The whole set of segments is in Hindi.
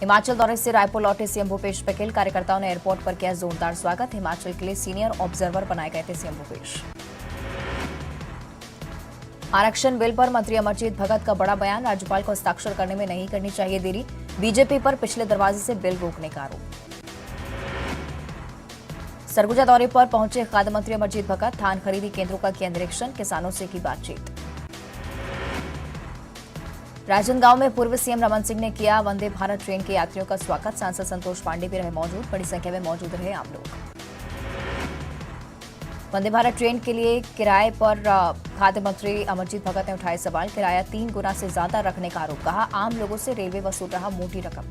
हिमाचल दौरे से रायपुर लौटे सीएम भूपेश बघेल। कार्यकर्ताओं ने एयरपोर्ट पर किया जोरदार स्वागत। हिमाचल के लिए सीनियर ऑब्जर्वर बनाए गए थे सीएम भूपेश। आरक्षण बिल पर मंत्री अमरजीत भगत का बड़ा बयान। राज्यपाल को हस्ताक्षर करने में नहीं करनी चाहिए देरी। बीजेपी पर पिछले दरवाजे से बिल रोकने का आरोप। सरगुजा दौरे पर पहुंचे खाद्य मंत्री अमरजीत भगत। धान खरीदी केंद्रों का किया निरीक्षण। किसानों से की बातचीत। राजनांदगांव में पूर्व सीएम रमन सिंह ने किया वंदे भारत ट्रेन के यात्रियों का स्वागत। सांसद संतोष पांडे भी रहे मौजूद। बड़ी संख्या में मौजूद रहे आम लोग। वंदे भारत ट्रेन के लिए किराए पर खाद्य मंत्री अमरजीत भगत ने उठाए सवाल। किराया 3 गुना से ज्यादा रखने का आरोप। कहा आम लोगों से रेलवे वसूल रहा मोटी रकम।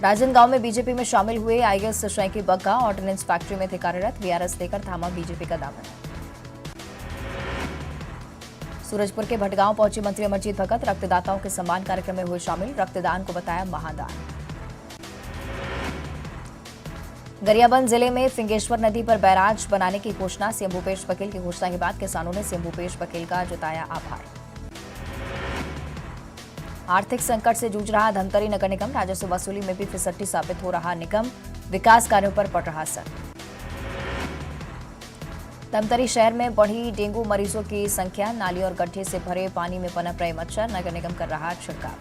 राजनांदगांव में बीजेपी में शामिल हुए आईएएस शैकी बग्गा ऑर्डिनेंस फैक्ट्री में थे कार्यरत। वीआरएस देकर थामा बीजेपी का दामन। सूरजपुर के भटगांव पहुंचे मंत्री अमरजीत भगत। रक्तदाताओं के सम्मान कार्यक्रम में हुए शामिल। रक्तदान को बताया महादान। गरियाबंद जिले में फिंगेश्वर नदी पर बैराज बनाने की घोषणा। सीएम भूपेश बघेल की घोषणा के बाद किसानों ने सीएम भूपेश बघेल का जताया आभार। आर्थिक संकट से जूझ रहा धमतरी नगर निगम। राजस्व वसूली में भी फिसड्डी साबित हो रहा निगम। विकास कार्यों पर पड़ रहा असर। धमतरी शहर में बढ़ी डेंगू मरीजों की संख्या। नाली और गड्ढे से भरे पानी में पनप रहे मच्छर। नगर निगम कर रहा छिड़काव।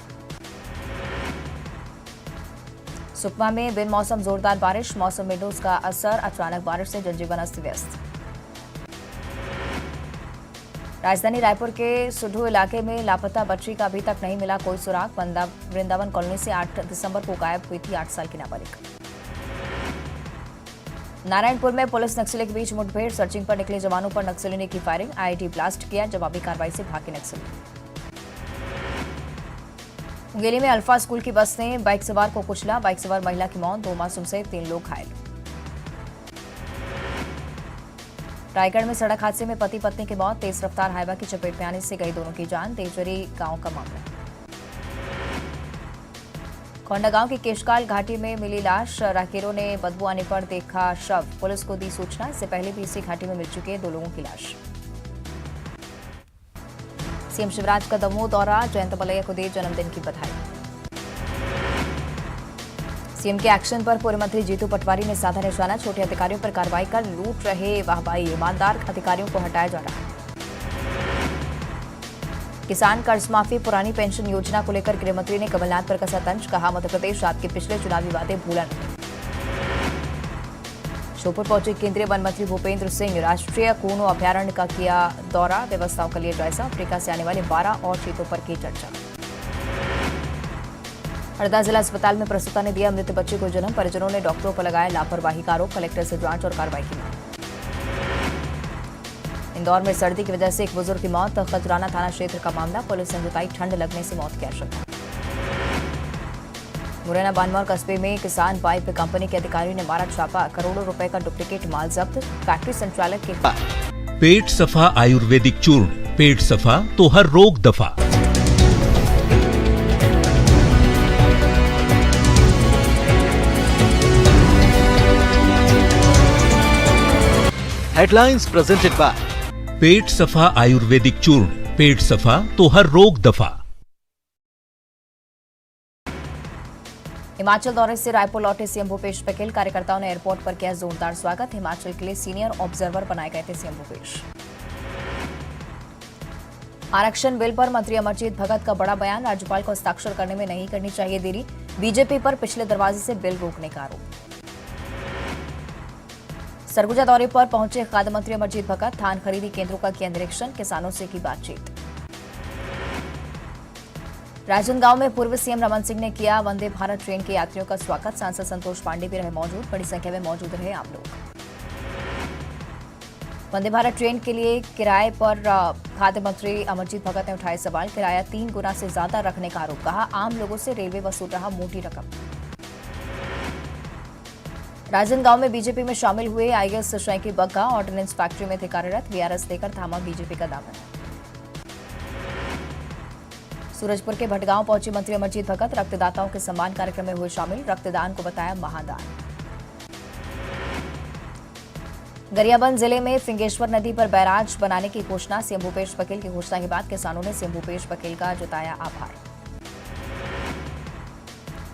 सुकमा में बिन मौसम जोरदार बारिश। मौसम विंडोज का असर। अचानक बारिश से जनजीवन अस्त व्यस्त। राजधानी रायपुर के सुढू इलाके में लापता बच्ची का अभी तक नहीं मिला कोई सुराग। वृंदावन कॉलोनी से 8 दिसंबर को गायब हुई थी 8 साल की नाबालिग। नारायणपुर में पुलिस नक्सली के बीच मुठभेड़। सर्चिंग पर निकले जवानों पर नक्सली ने की फायरिंग। आईईडी ब्लास्ट किया। जवाबी कार्रवाई से भागे नक्सली। मुंगेली में अल्फा स्कूल की बस ने बाइक सवार को कुचला। बाइक सवार महिला की मौत। 2 मासूम सहित 3 लोग घायल। रायगढ़ में सड़क हादसे में पति पत्नी की मौत। तेज रफ्तार हाईवा की चपेट में आने से गई दोनों की जान। देवचरी गांव का मामला। कोंडागांव की केशकाल घाटी में मिली लाश। राहगीरों ने बदबू आने पर देखा शव। पुलिस को दी सूचना। इससे पहले भी इसी घाटी में मिल चुके 2 लोगों की लाश। सीएम शिवराज का दमोह दौरा। जयंत मलैया को दी जन्मदिन की बधाई। सीएम के एक्शन पर पूर्व मंत्री जीतू पटवारी ने साधा निशाना। छोटे अधिकारियों पर कार्रवाई कर लूट रहे वाहवाही। ईमानदार अधिकारियों को हटाया जा रहा है। किसान कर्ज माफी पुरानी पेंशन योजना को लेकर गृहमंत्री ने कमलनाथ पर कसा तंज। कहा मध्य प्रदेश आपके पिछले चुनावी वादे भूला नहीं। श्योपुर पहुंचे केंद्रीय वन मंत्री भूपेंद्र सिंह। राष्ट्रीय कूनो अभ्यारण्य का किया दौरा। व्यवस्थाओं का लिए जायजा। अफ्रीका से आने वाले 12 और चीतों पर की चर्चा। हरदा जिला अस्पताल में प्रसूता ने दिया मृत बच्चे को जन्म। परिजनों ने डॉक्टरों पर लगाया लापरवाही का आरोप। कलेक्टर से जांच और कार्रवाई की मांग। इंदौर में सर्दी की वजह से एक बुजुर्ग की मौत। खजराना थाना क्षेत्र का मामला। पुलिस ने जताई ठंड लगने से मौत की आशंका। मुरैना बानमौर कस्बे में किसान पाइप कंपनी के अधिकारियों ने मारा छापा। करोड़ों रुपए का डुप्लीकेट माल जब्त। फैक्ट्री संचालक के पेट सफा आयुर्वेदिक चूर्ण। पेट सफा तो हर रोग दफा। हेडलाइंस प्रेजेंटेड बाय पेट सफा आयुर्वेदिक चूर्ण। पेट सफा तो हर रोग दफा। हिमाचल दौरे से रायपुर लौटे सीएम भूपेश बघेल। कार्यकर्ताओं ने एयरपोर्ट पर किया जोरदार स्वागत। हिमाचल के लिए सीनियर ऑब्जर्वर बनाए गए थे सीएम भूपेश। आरक्षण बिल पर मंत्री अमरजीत भगत का बड़ा बयान। राज्यपाल को हस्ताक्षर करने में नहीं करनी चाहिए देरी। बीजेपी पर पिछले दरवाजे से बिल रोकने का आरोप। सरगुजा दौरे पर पहुंचे खाद्य मंत्री अमरजीत भगत। धान खरीदी केंद्रों का किया निरीक्षण। किसानों से की बातचीत। राजनांदगांव में पूर्व सीएम रमन सिंह ने किया वंदे भारत ट्रेन के यात्रियों का स्वागत। सांसद संतोष पांडे भी रहे मौजूद। बड़ी संख्या में मौजूद रहे आम लोग। वंदे भारत ट्रेन के लिए किराए पर खाद्य मंत्री अमरजीत भगत ने उठाए सवाल। किराया 3 गुना से ज्यादा रखने का आरोप। कहा आम लोगों से रेलवे वसूल रहा मोटी रकम। राजनांदगांव में बीजेपी में शामिल हुए आईएएस शैकी बग्गा ऑर्डिनेंस फैक्ट्री में थे कार्यरत। वीआरएस देकर थामा बीजेपी का दामन। सूरजपुर के भटगांव पहुंचे मंत्री अमरजीत भगत। रक्तदाताओं के सम्मान कार्यक्रम में हुए शामिल। रक्तदान को बताया महादान। गरियाबंद जिले में फिंगेश्वर नदी पर बैराज बनाने की घोषणा। सीएम भूपेश बघेल की घोषणा के बाद किसानों ने सीएम भूपेश बघेल का जताया आभार।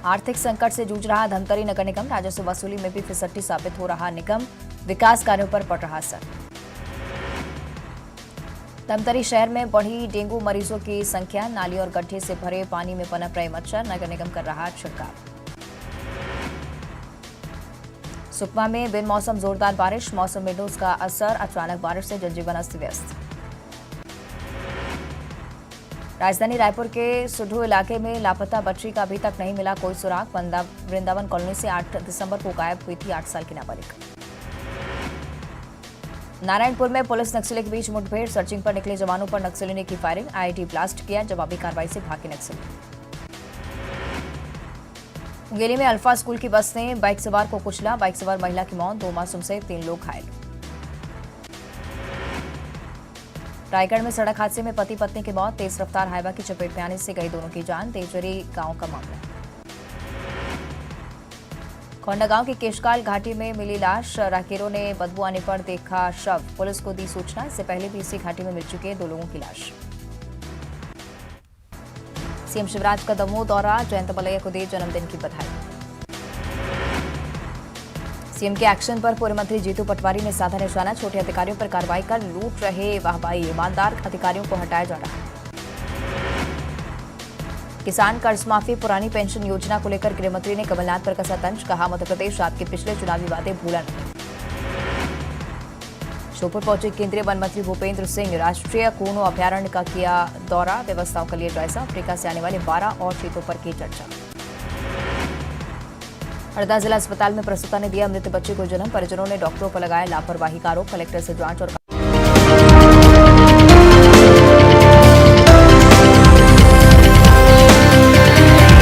आर्थिक संकट से जूझ रहा धमतरी नगर निगम, राजस्व वसूली में भी फिसड्डी साबित हो रहा निगम, विकास कार्यों पर पड़ रहा असर। धमतरी शहर में बढ़ी डेंगू मरीजों की संख्या, नाली और गड्ढे से भरे पानी में पनप रहे मच्छर, नगर निगम कर रहा छिड़काव। सुकमा में बिन मौसम जोरदार बारिश, मौसम विंडोज का असर, अचानक बारिश से जनजीवन अस्त व्यस्त। राजधानी रायपुर के सुढू इलाके में लापता बच्ची का अभी तक नहीं मिला कोई सुराग, वृंदावन कॉलोनी से 8 दिसंबर को गायब हुई थी 8 साल की नाबालिग। नारायणपुर में पुलिस नक्सली के बीच मुठभेड़, सर्चिंग पर निकले जवानों पर नक्सली ने की फायरिंग, आईईडी ब्लास्ट किया, जवाबी कार्रवाई से भागे नक्सली। मुंगेली में अल्फा स्कूल की बस ने बाइक सवार को कुचला, बाइक सवार महिला की मौत, 2 मासूम से 3 लोग घायल। रायगढ़ में सड़क हादसे में पति पत्नी की मौत, तेज रफ्तार हाईवा की चपेट में आने से गई दोनों की जान, तेजरी गांव का मामला। कोंडागांव की केशकाल घाटी में मिली लाश, राहगीरों ने बदबू आने पर देखा शव, पुलिस को दी सूचना, इससे पहले भी इसी घाटी में मिल चुके 2 लोगों की लाश। सीएम शिवराज का दमोह दौरा, जयंत मलैया को दी जन्मदिन की बधाई। सीएम के एक्शन पर पूर्व मंत्री जीतू पटवारी ने साधा निशाना, छोटे अधिकारियों पर कार्रवाई कर लूट रहे वाहवाही, ईमानदार अधिकारियों को हटाया जा रहा है। किसान कर्ज माफी, पुरानी पेंशन योजना को लेकर गृह मंत्री ने कमलनाथ पर कसा तंज, कहा मध्य प्रदेश आपके पिछले चुनावी वादे भूला नहीं। श्योपुर पहुंचे केंद्रीय वन मंत्री भूपेंद्र सिंह, राष्ट्रीय कूनो अभ्यारण्य का किया दौरा, व्यवस्थाओं का लिए जायजा, अफ्रीका से आने वाले 12 और चीतों पर की चर्चा। हरदा जिला अस्पताल में प्रसूता ने दिया मृत बच्चे को जन्म, परिजनों ने डॉक्टरों पर लगाया लापरवाही का आरोप, कलेक्टर से जांच और